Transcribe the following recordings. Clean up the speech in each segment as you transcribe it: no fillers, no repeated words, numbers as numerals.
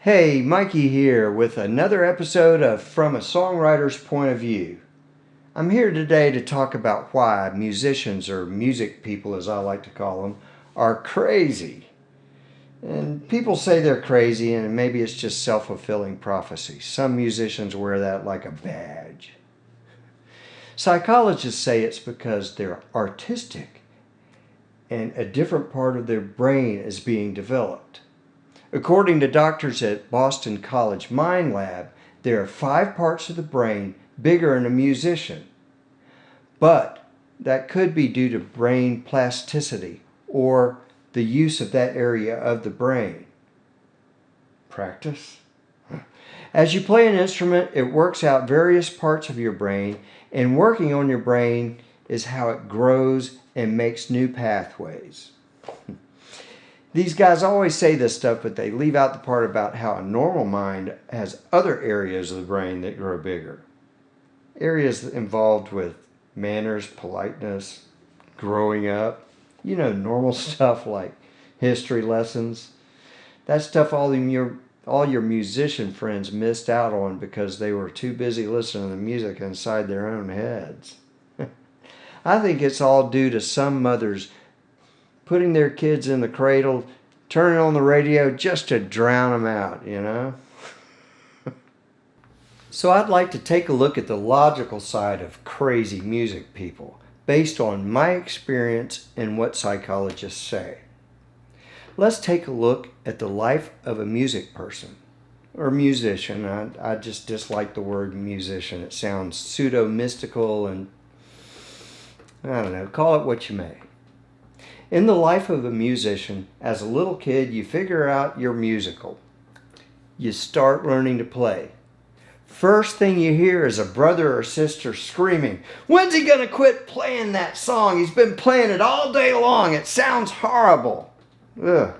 Hey, Mikey here with another episode of From a Songwriter's Point of View. I'm here today to talk about why musicians, or music people as I like to call them, are crazy. And people say they're crazy and maybe it's just self-fulfilling prophecy. Some musicians wear that like a badge. Psychologists say it's because they're artistic and a different part of their brain is being developed. According to doctors at Boston College Mind Lab, there are 5 parts of the brain bigger in a musician. But that could be due to brain plasticity or the use of that area of the brain. Practice? As you play an instrument, it works out various parts of your brain, and working on your brain is how it grows and makes new pathways. These guys always say this stuff, but they leave out the part about how a normal mind has other areas of the brain that grow bigger. Areas involved with manners, politeness, growing up. You know, normal stuff like history lessons. That stuff all your musician friends missed out on because they were too busy listening to the music inside their own heads. I think it's all due to some mothers putting their kids in the cradle, turning on the radio just to drown them out, you know? So I'd like to take a look at the logical side of crazy music people, based on my experience and what psychologists say. Let's take a look at the life of a music person, or musician. I just dislike the word musician. It sounds pseudo-mystical and, I don't know, call it what you may. In the life of a musician, as a little kid, you figure out you're musical. You start learning to play. First thing you hear is a brother or sister screaming, "When's he gonna quit playing that song? He's been playing it all day long. It sounds horrible." Ugh.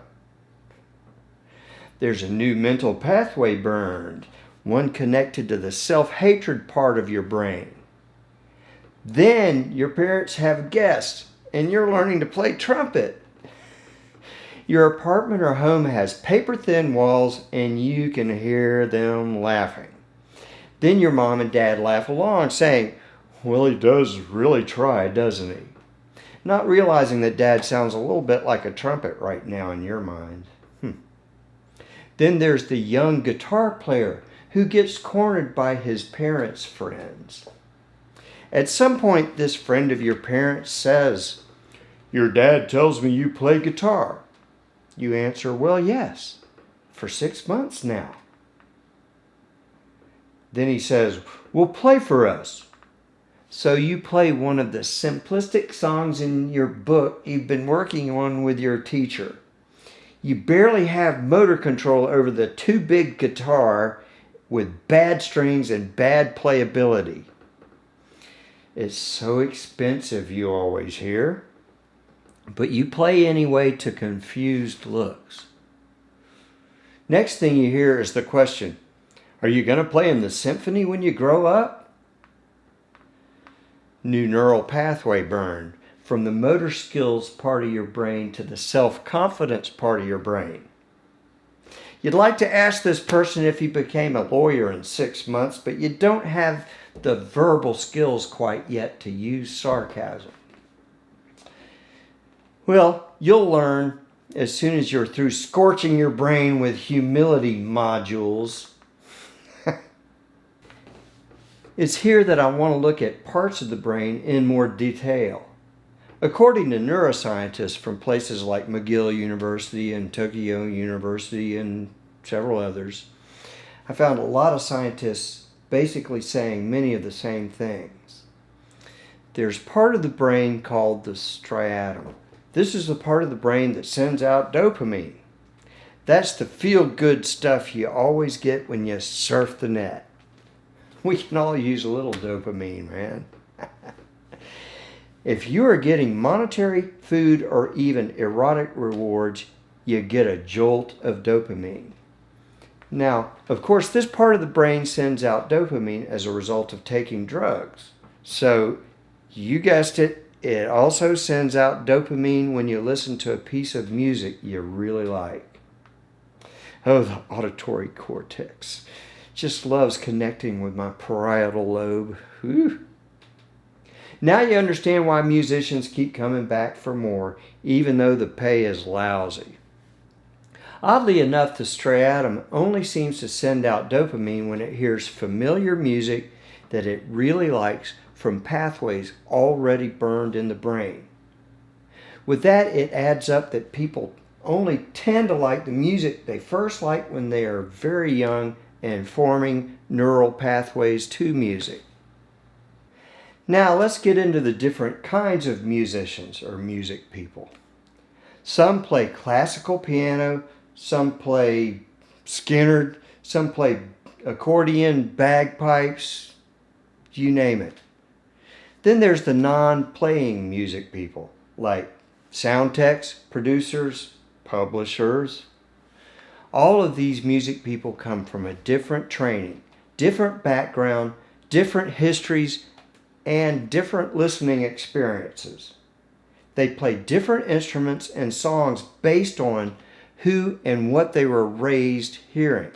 There's a new mental pathway burned, one connected to the self-hatred part of your brain. Then your parents have guests, and you're learning to play trumpet. Your apartment or home has paper-thin walls, and you can hear them laughing. Then your mom and dad laugh along, saying, "Well, he does really try, doesn't he?" Not realizing that dad sounds a little bit like a trumpet right now in your mind. Then there's the young guitar player who gets cornered by his parents' friends. At some point, this friend of your parents says, "Your dad tells me you play guitar." You answer, "Well, yes, for 6 months now." Then he says, "Well, play for us." So you play one of the simplistic songs in your book you've been working on with your teacher. You barely have motor control over the too big guitar with bad strings and bad playability. It's so expensive, you always hear. But you play anyway to confused looks. Next thing you hear is the question, "Are you going to play in the symphony when you grow up?" New neural pathway burn from the motor skills part of your brain to the self-confidence part of your brain. You'd like to ask this person if he became a lawyer in 6 months, but you don't have the verbal skills quite yet to use sarcasm. Well, you'll learn as soon as you're through scorching your brain with humility modules. It's here that I want to look at parts of the brain in more detail. According to neuroscientists from places like McGill University and Tokyo University and several others, I found a lot of scientists basically saying many of the same things. There's part of the brain called the striatum. This is the part of the brain that sends out dopamine. That's the feel-good stuff you always get when you surf the net. We can all use a little dopamine, man. If you are getting monetary, food, or even erotic rewards, you get a jolt of dopamine. Now, of course, this part of the brain sends out dopamine as a result of taking drugs. So, you guessed it, it also sends out dopamine when you listen to a piece of music you really like. Oh, the auditory cortex just loves connecting with my parietal lobe. Whew. Now you understand why musicians keep coming back for more, even though the pay is lousy. Oddly enough, the striatum only seems to send out dopamine when it hears familiar music that it really likes from pathways already burned in the brain. With that, it adds up that people only tend to like the music they first like when they are very young and forming neural pathways to music. Now let's get into the different kinds of musicians or music people. Some play classical piano, some play Skinner, some play accordion, bagpipes, you name it. Then there's the non-playing music people, like sound techs, producers, publishers. All of these music people come from a different training, different background, different histories, and different listening experiences. They play different instruments and songs based on who and what they were raised hearing.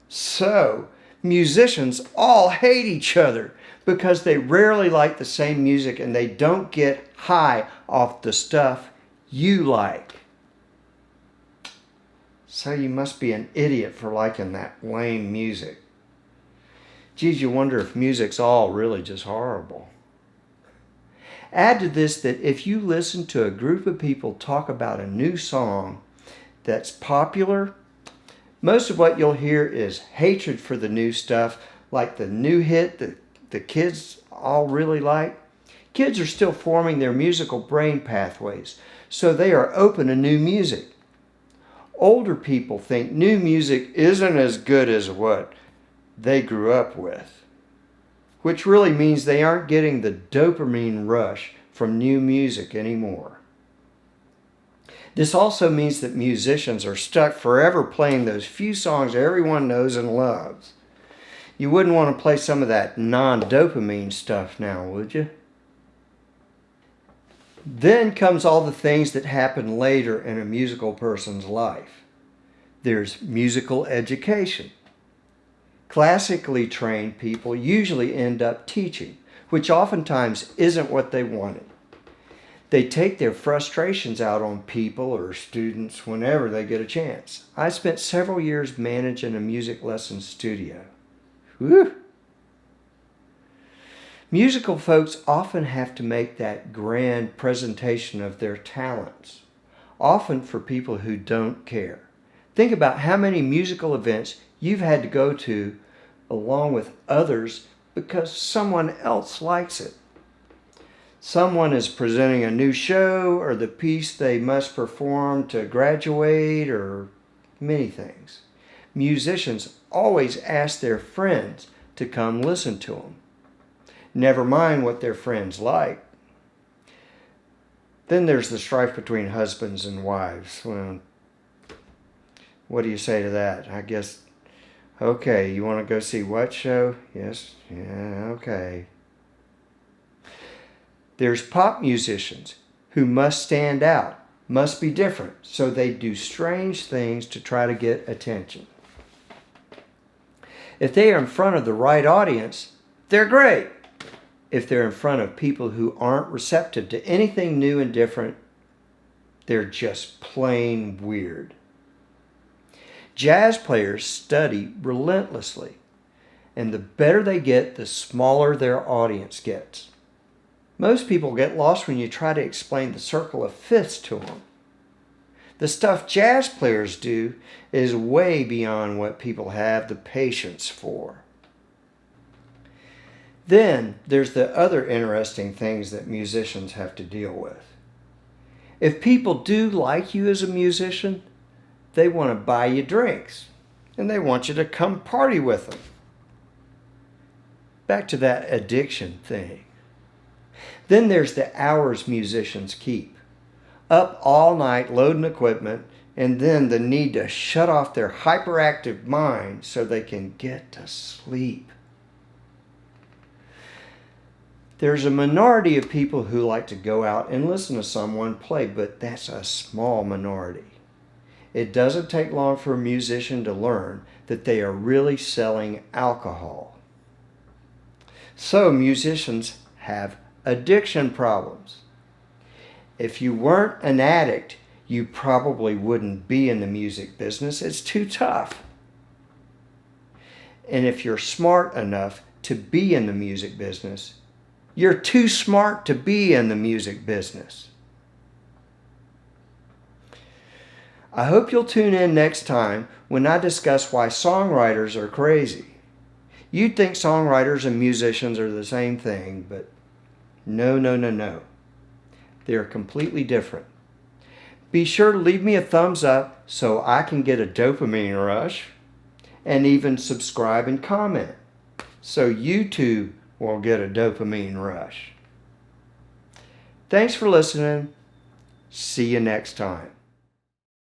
So, musicians all hate each other because they rarely like the same music and they don't get high off the stuff you like. So you must be an idiot for liking that lame music. Geez, you wonder if music's all really just horrible. Add to this that if you listen to a group of people talk about a new song that's popular, most of what you'll hear is hatred for the new stuff, like the new hit that the kids all really like. Kids are still forming their musical brain pathways, so they are open to new music. Older people think new music isn't as good as what they grew up with, which really means they aren't getting the dopamine rush from new music anymore. This also means that musicians are stuck forever playing those few songs everyone knows and loves. You wouldn't want to play some of that non-dopamine stuff now, would you? Then comes all the things that happen later in a musical person's life. There's musical education. Classically trained people usually end up teaching, which oftentimes isn't what they wanted. They take their frustrations out on people or students whenever they get a chance. I spent several years managing a music lesson studio. Whew. Musical folks often have to make that grand presentation of their talents, often for people who don't care. Think about how many musical events you've had to go to along with others because someone else likes it. Someone is presenting a new show or the piece they must perform to graduate or many things. Musicians always ask their friends to come listen to them. Never mind what their friends like. Then there's the strife between husbands and wives. Well, what do you say to that? I guess, okay, you want to go see what show? Yes, yeah, okay. There's pop musicians who must stand out, must be different, so they do strange things to try to get attention. If they are in front of the right audience, they're great. If they're in front of people who aren't receptive to anything new and different, they're just plain weird. Jazz players study relentlessly, and the better they get, the smaller their audience gets. Most people get lost when you try to explain the circle of fifths to them. The stuff jazz players do is way beyond what people have the patience for. Then there's the other interesting things that musicians have to deal with. If people do like you as a musician, they want to buy you drinks and they want you to come party with them. Back to that addiction thing. Then there's the hours musicians keep. Up all night loading equipment, and then the need to shut off their hyperactive mind so they can get to sleep. There's a minority of people who like to go out and listen to someone play, but that's a small minority. It doesn't take long for a musician to learn that they are really selling alcohol. So musicians have addiction problems. If you weren't an addict, you probably wouldn't be in the music business. It's too tough. And if you're smart enough to be in the music business, you're too smart to be in the music business. I hope you'll tune in next time when I discuss why songwriters are crazy. You'd think songwriters and musicians are the same thing, but no. They're completely different. Be sure to leave me a thumbs up so I can get a dopamine rush, and even subscribe and comment so you too will get a dopamine rush. Thanks for listening. See you next time.